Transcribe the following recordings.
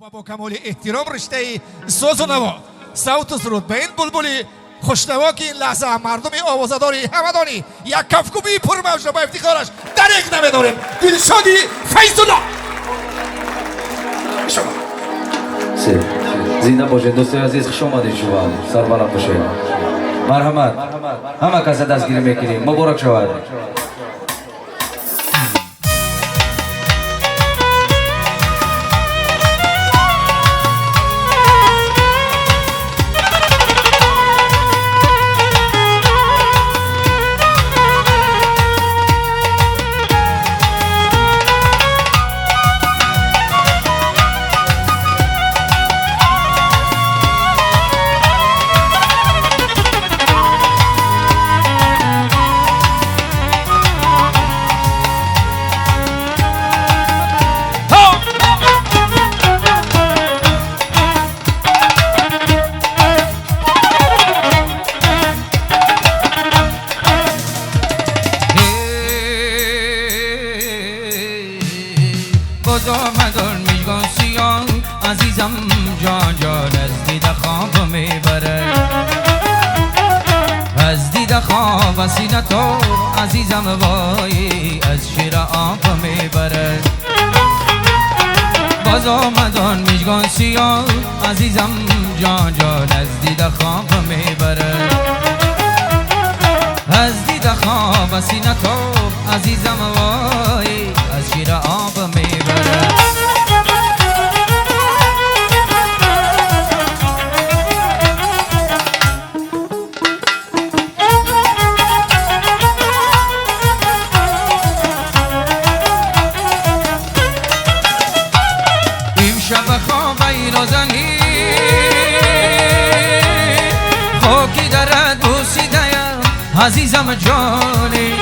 و با کمال احترام رشته ساز و نوا صوت و سرود به این بلبلی خوشنوا که این لحظه مردم آوازداری همدانی یک کفکوبی پرموج با افتخارش در یک نمه داریم. دلشادی فیض الله شما زنده باشید دوستای عزیز، خوش آمدید. شما سربلند باشید. مرحمت. همه کس دستگیری میکنیم. مبارک شود. مدار میگان سیاه عزیزم جان جان از دید خواب میبره، از دید خواب سینه تو عزیزم وای از شیر آب میبره. باز آمدان میگان سیاه عزیزم جان جان از دید خواب میبره، از دید خواب سینه تو عزیزم وای از شیر آب میبره. امشب خوابی نازنی خاکی در بوسیده‌ام عزیزم جانی،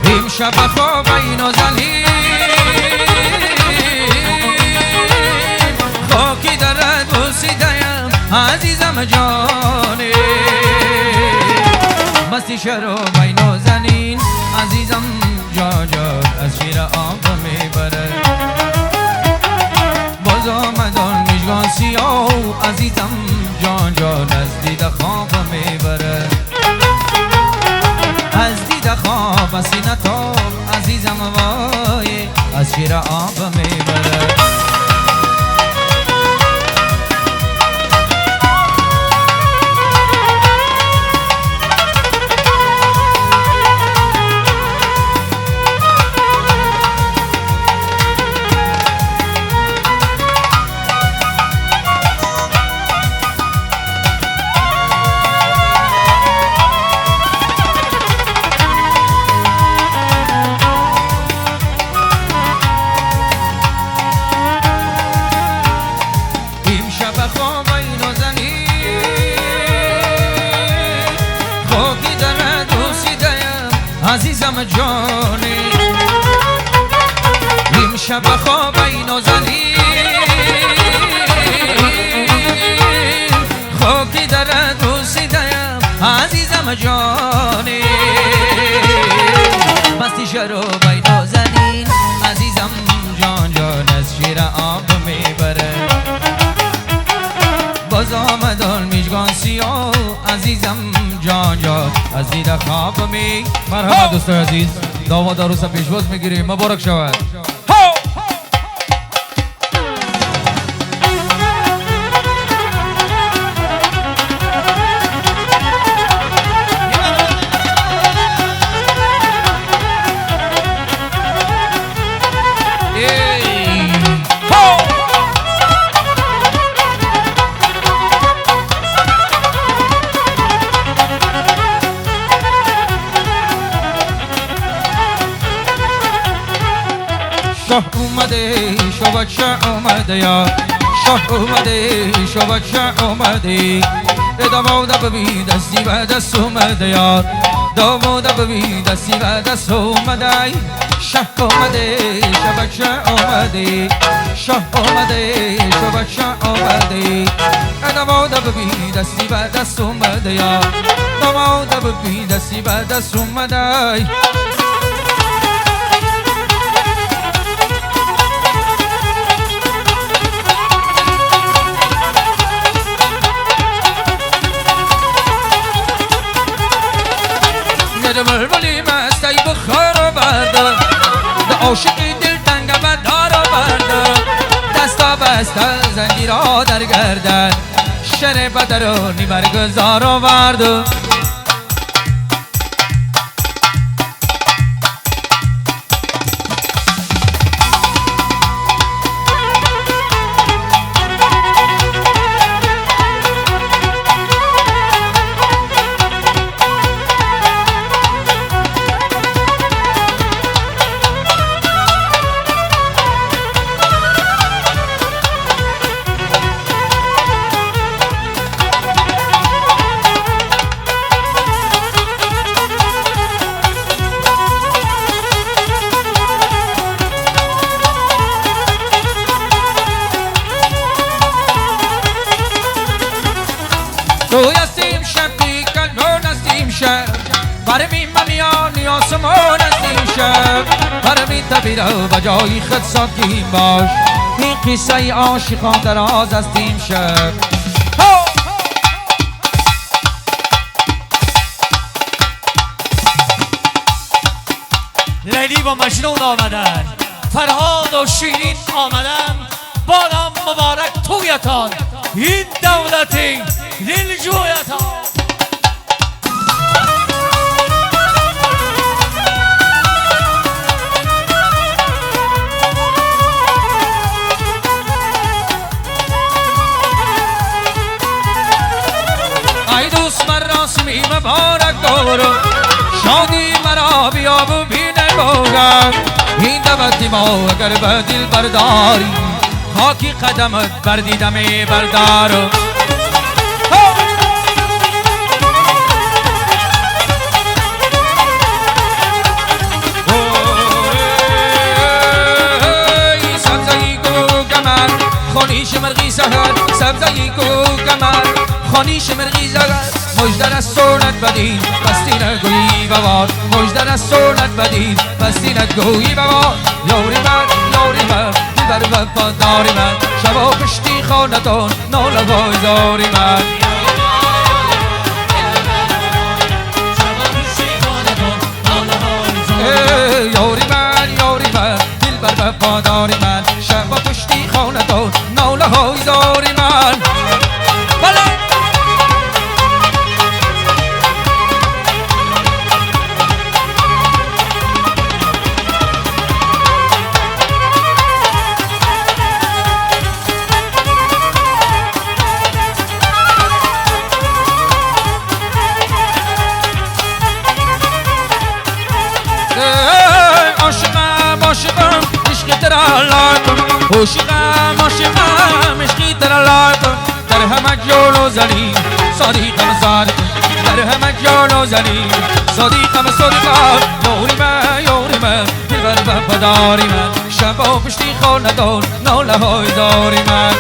امشب خوابی نازنی خاکی در بوسیده‌ام عزیزم جانی، مستی شرابی نازنین عزیزم جان جان از شیر آب میبره. باز آمدان مژگان سیاه عزیزم جان جان از دید خواب میبره، از دید خواب سینه تاب عزیزم وای از شیر آب میبره. عزیزم جانی امشب خوابی نازنی خاکی در دوسیده‌ام عزیزم جانی، مستی شرابی نازنین عزیزم جان جان از شیر آب میبره. باز آمدان میجگان سیاه عزیزم جان جان از دید خواب می. مرحبا دوستای عزیز، داماد عروس پیشواز میگیریم. مبارک شود. شاه اومده شاه بچه اومده یا شاه اومده شاه بچه اومده، داماد ببین دستی به دست اومده یار، داماد ببین دستی به دست اومده. شاه اومده شاه بچه اومده، شاه اومده شاه بچه اومده، داماد ببین دستی به دست اومده یار، داماد ببین دستی به دست اومده. عاشقی دل تنگ و دار آورده دستا بسته زنجیرها در گردن شر بدرانی برگزار آورده روی استیم شب دیگر نون استیم شب برمی منیانی آسمان استیم شب برمی تبیره و جایی خود ساکیم باش این قصه عاشقان دراز استیم شب لیلی با مجنون آمدن فرهاد و شیرین آمدن بادم مبارک تویتان این دولتی دلجویتان ای دوست مراسمی مبارک دارم شادی مرا بیاب و بینه بارم این دولتی ما اگر به دل برداری خاکی قدمت بردیدم بردارم خانیش مرغی سهر سبزهی کو کمر خانیش مرغی زهر مجدر از سونت بدین بستی نگویی بوار مجدر از سونت بدین بستی نگویی بوار یوری من دلبر وفاداری من شبا پشتی خانتان ناله وای زاری من یوری من دلبر وفاداری من شبا پشتی خانتان ناله های زاری من بله عاشقم عشقی تر علاقم عاشقم عشقی تر علاقم در همه جان و زنی صدیقم صادقم در همه جان و زنی صدیقم صادقم یوری من دلبر وفاداری من شبا پشتی خاندان ناله های زاری من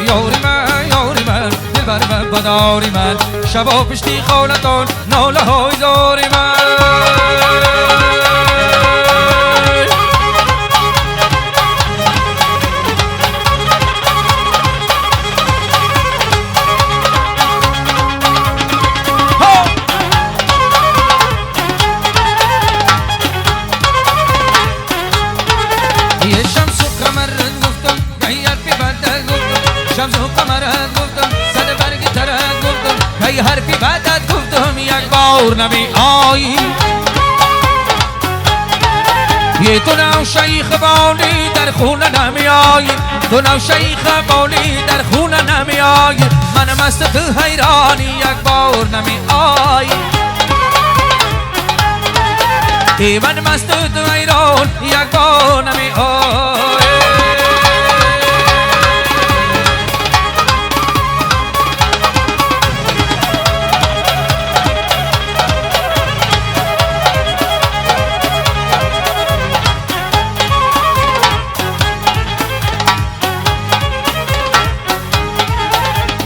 یوری من دلبر وفاداری من شبا پشتی خانتان ناله های زاری من یه شمس و قمر گفتم گهی حرفی بدت گفتم شمس و قمر گفتم صد برگی ترت گفتم گهی حرفی بدت گفتم یک بار نمی آیی یه تو نو شیخ بالی در خونه نمی آیی تو نو شیخ بالی در خونه نمی آیی من مست تو حیرانی یک بار نمی آیی ای من مست تو حیران یک بار نمی آیی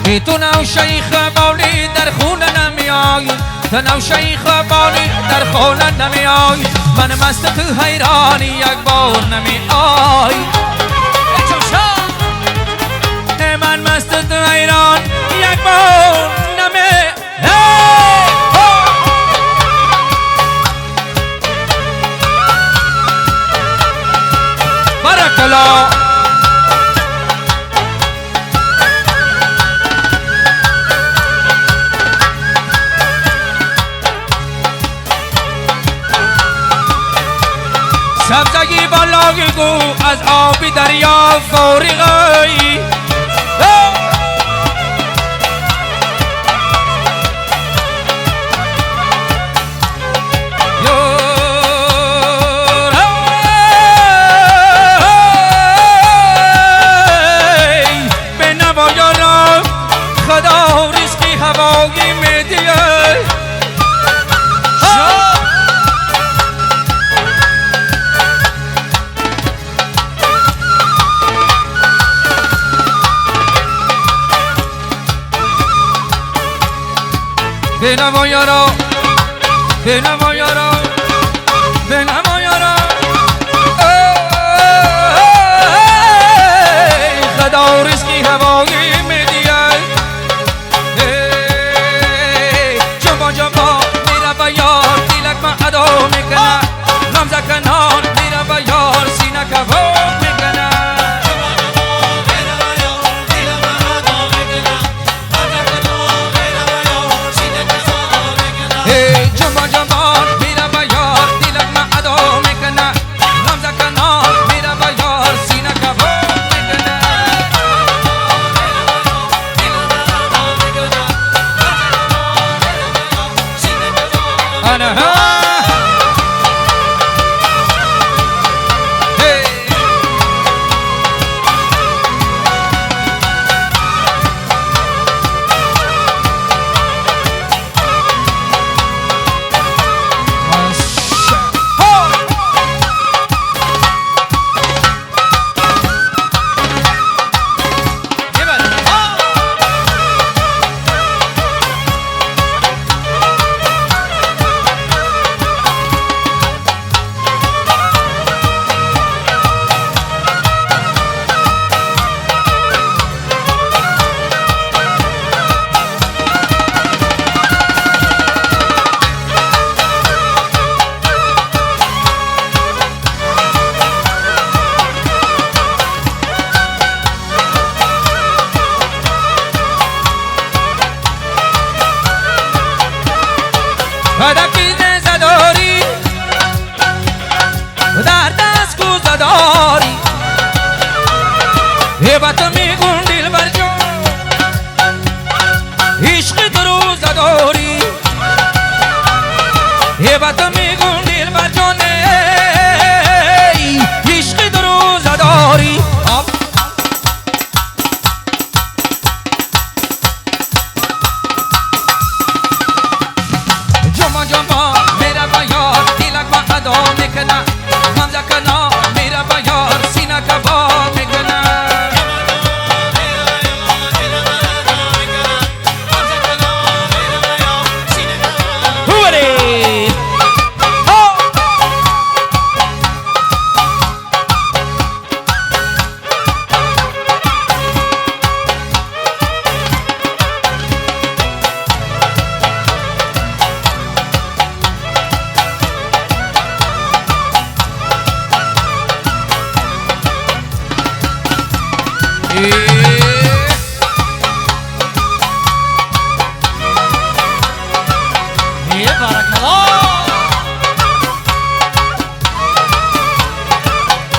ای تو نو شیخ بالی در خونه نمی آیی تو نو شیخ بالی در خونه نمی آیی من مست تو حیرانی یک بار نمی آیی من مست تو حیران یک بار نمی آیی بالا سبزگی بالاگی گو از آبی دریا فارغی به نوایان خدا رزقی هوایی میدیه به نوایارا به نوایارا به نوایارا خدا رزقی هوایی میدیه جنبا جنبا میره و یار دیلک من ادا میکنه غمزه کنان میره و یار سینه کباب میکنه جنبا جنبا میره و یار دیلک من ادا میکنه غمزه کنان میره و یار سینه کباب میکنه انا هدفی نزداری در دست کوزه داری هیبت میگون دل بر جان عشق تو روزه داری هیبت میگون دل بر جان عشق تو روزه داری جنبا جنبا میره و یار دیلک من ادا میکنه غمزه کنان میره و یار سینه کباب میکنه هوری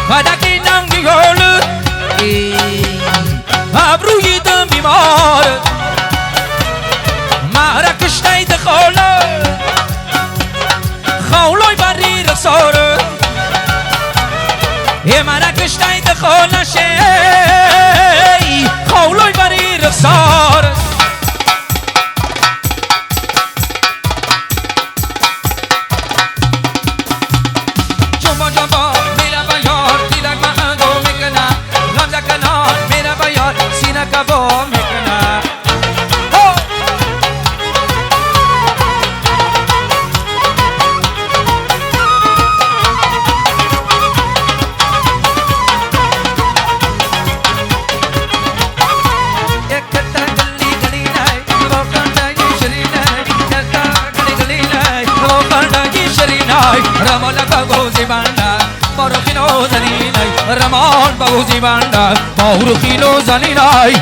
فدکی ننگی گل ابروی دم بیمار مهره کشتی دخاله خولای بری رساره مهره کشتی دخاله شی خولای بری رساره جنبا جنبا میره و یار دیلک من ادا میکنه غمزه کنان میره و یار سینه کباب میکنه رمال کا گوزی باندا پروخینو زنی نای رمال رمان بوزی بنده باور خیلو زنینای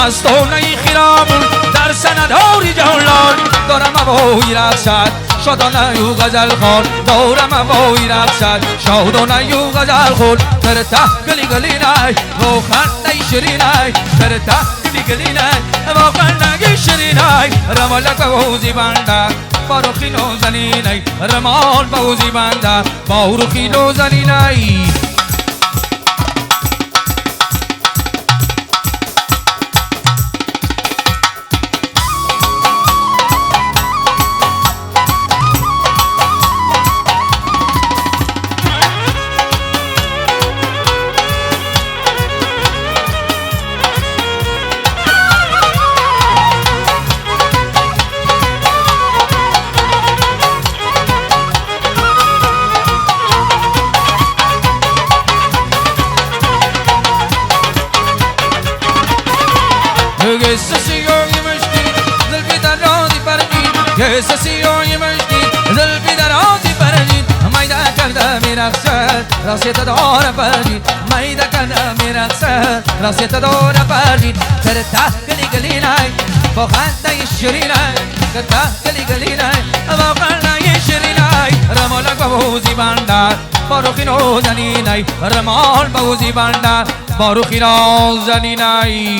مستانه خیرامون در سنداری جولان دارم هوایی رقصد شادانه یو غزل خان دارم هوایی رقصد شادانه یو غزل خان در ته گلی گلی نای و خنده شیرینای در ته گلی گلی نای و خنده شیرینای رمالک بوزی بنده باروخی نوزنینای رمال بوزی بنده باروخی نوزنینای سسیوی مجدید زلفی در آتی فرجید میده کرده میرخصد راست دار فرجید میده کرده میرخصد راست دار فرجید در ته گلی گلی نای با خنده شیرینای در ته گلی گلی نای با خنده شیرینای رمالک بوزی بنده باروخی نوزنینای رمال بوزی بنده باروخی نوزنینای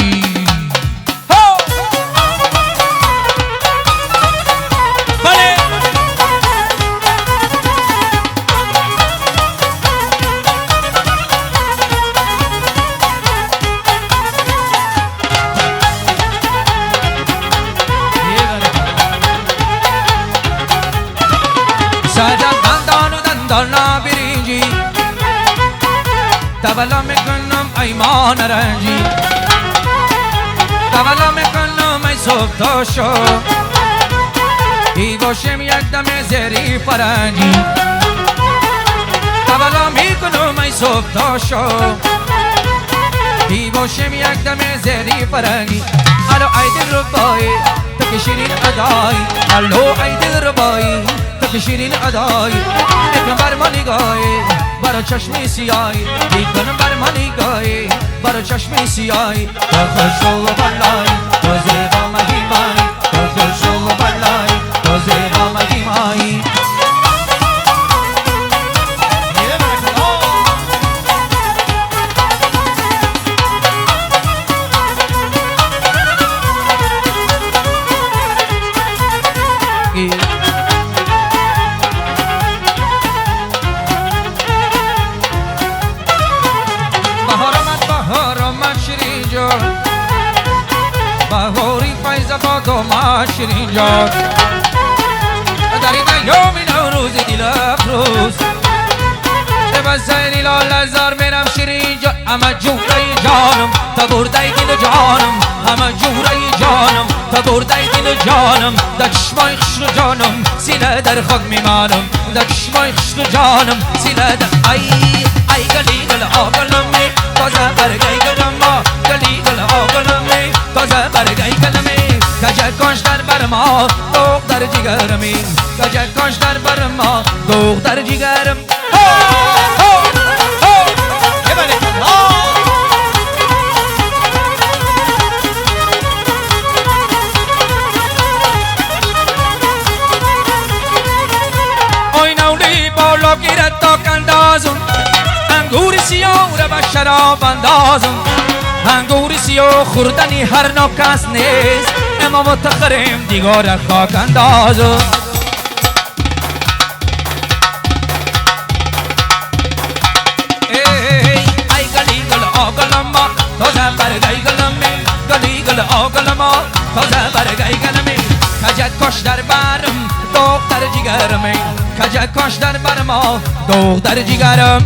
دانا برینجی تبلا میکنم ایمان رنجی تبلا میکنم ای صبح تا شو ای باشم یک دم زری فرنجی تبلا میکنم ای صبح تا شو ای باشم یک دم زری فرنجی الو ای دل ربایی تو که شیرین ادایی الو ای دل ربایی که شیرین ادای میکنم بر ما نگاهی برا چشمی سیایی میکنم بر ما نگاهی برا چشمی سیایی تو خوشو و بلای تو زیبا مهیمایی تو خوشو و بلای تو زیبا مهیمایی بهاری فیض باد ما شیرین جان در این یوم نوروز دل افروز به سیری لال هزار میرم شیرین جان همه جوره جانم تا برده دل جانم همه جوره جانم تا برده دل جانم در چشمای خشک جانم سینه در خاک میمانم در چشمای خشک جانم سینه در ای گلی گل آقلمی تازه برگی گلما گلی گل آقلمی تازه برگی گلمی کجا کاش در بر ما دوغ در جگرمی کجا کاش در بر ما دوغ در جگرم آیناولی بالا گیرد تا کندازم انگور سیاه را به شراب اندازم انگور سیاه خوردنی هر نوکس نیست اما متخرم دیگار خاک اندازم ای گلی گل آگلما تازه برگی گلمی گلی گل آگلما تازه برگی گلمی کجا کاش در برم دوغ در جگرمی کجا کاش در بر ما دوغ در جگرم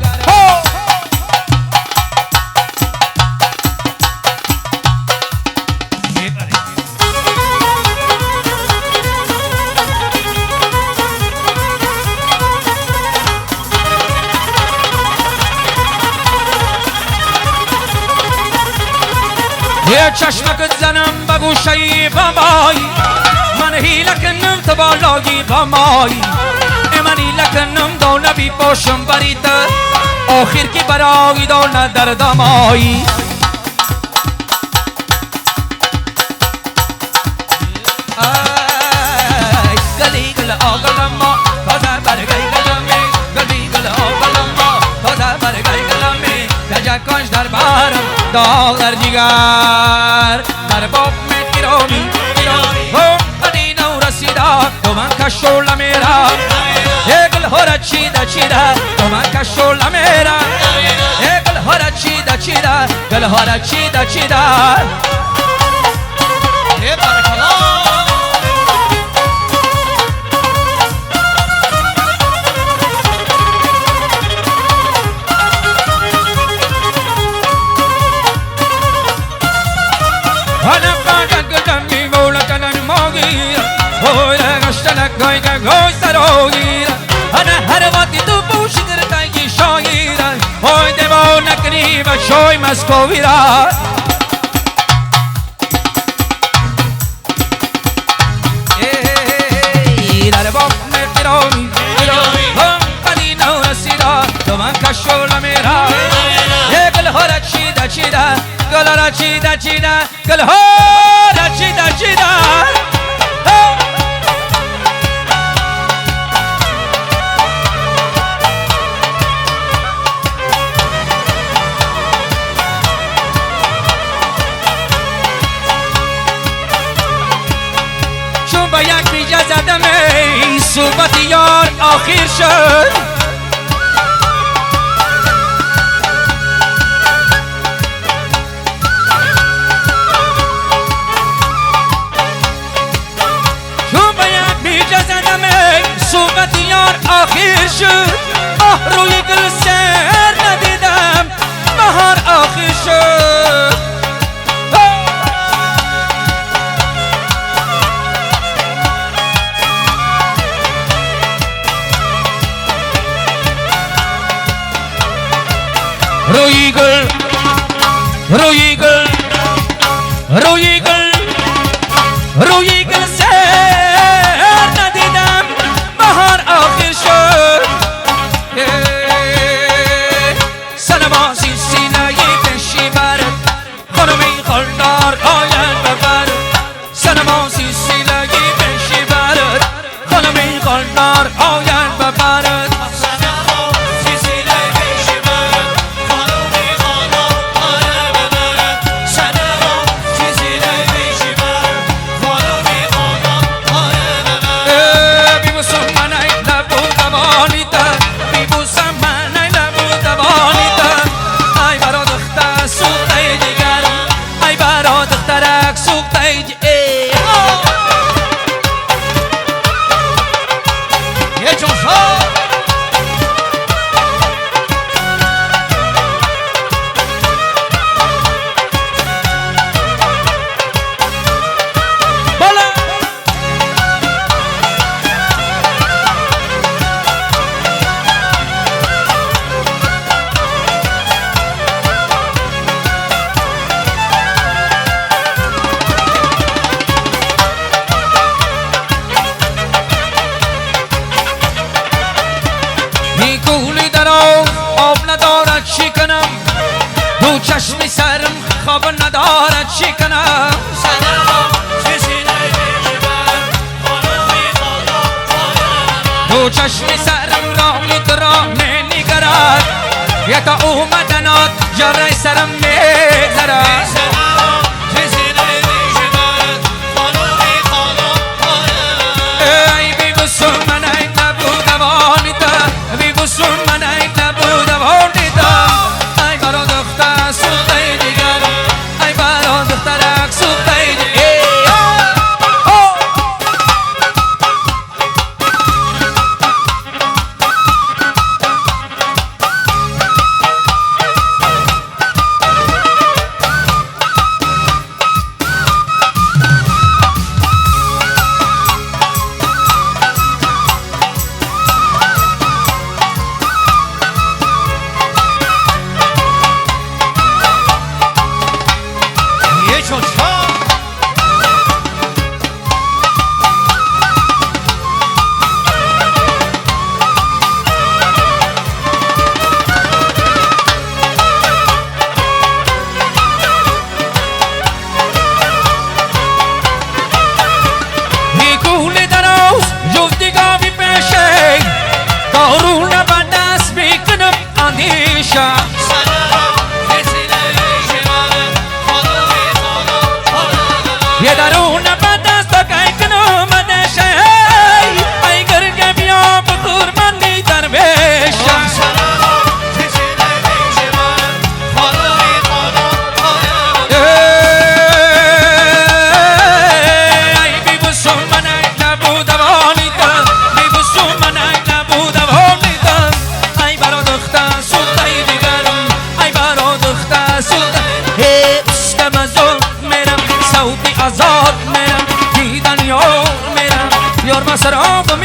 یه چشمک زنم به گوشه بمایی من هیله کنم تو بالایی بمایی من هیله کنم دونه بی پاشم بریت آخر کی برای دونه در دمایی گلی گل آگل ما تازه برگی گلمی گلی گل آگل ما تازه برگی گلمی گجه کش در بارم داغ در جگر در باب میں گرامی ہو مدینہ رسیدہ تو من کا شعلہ میرا یہ گل ہو رہا چیدہ چیدہ تو من کا شعلہ میرا یہ گل ہو رہا چیدہ چیدہ گل ہو رہا چیدہ چیدہ یہ بارک اللہ أنا بعدك دمي مولك أنا المغير هو لا غشتلك غايك غوي سروير أنا هربتي تبو شكرتي شاير هو دمونك ريبة شوي مسكويرا درباب مفرامي هم قدينا ورسيدا دومان كشولا ميرا يقل هورا چيدا چيدا قل هورا چيدا چيدا قل هورا چيدا چيدا چون با یک بیجه زدم ای صحبت یار آخیر شد صحبت یار آخر شد روی گل سر ندیدم بهار آخر شد روی گل روی گل روی گل روی گل سر ندیدم بهار آخر شد سنما سینه کشی برد خانمی خالدار آید ببرد سنما سینه کشی برد خانمی خالدار آید ببرد چشمی سرم خواب ندارد چی کنم دو چشمی سرم راهی تو راه نمیگرد یه تا اومدنات جره سرم میگذرد ای بی بسون من ای نبودم آنیتا بی بسون من ای نبودم آنیتا ای برا دختر سوخته دیگر ای برا دخترک سوخته دیگر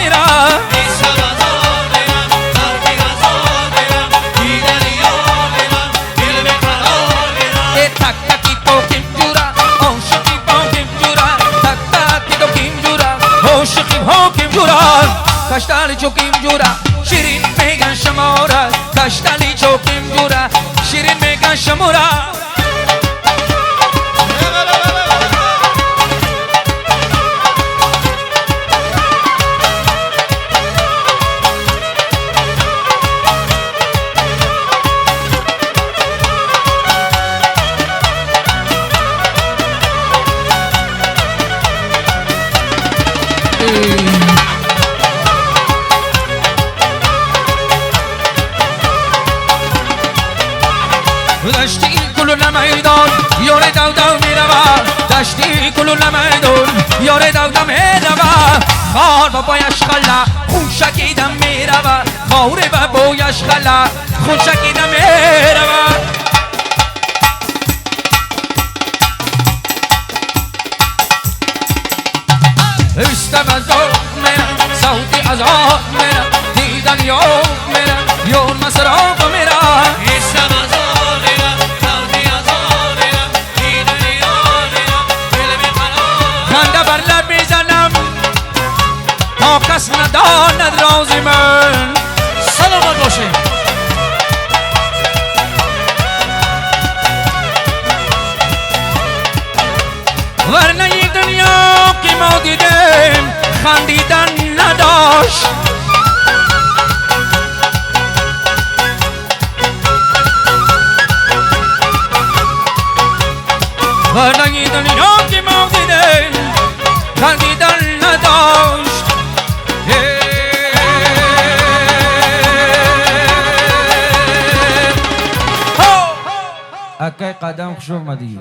میرا تک تکی تو کیم جورا عاشقی با کیم جورا تک تکی تو کیم جورا عاشقی با کیم جورا کشتالی چو کیم جورا شیرین میگن شمارا کشتالی چو کیم جورا شیرین میگن شمارا دشتی کلو نمیدان یاره دو دو میروا دشتی کلو نمیدان یاره دو دو میروا خار با بایش خلا خون شکیدم میروا خاره با بایش خلا خون شکیدم میروا استفزار میرم صوتی ازار میرم دیدن یار میرم یار مسراف میرم کس نداند راز من سلامت باشه ورنه این دنیا که ما دیدیم خندیدن نداشت ورنه این دنیا که ما دیدیم خندیدن نداشت اکی قدم خوش اومدی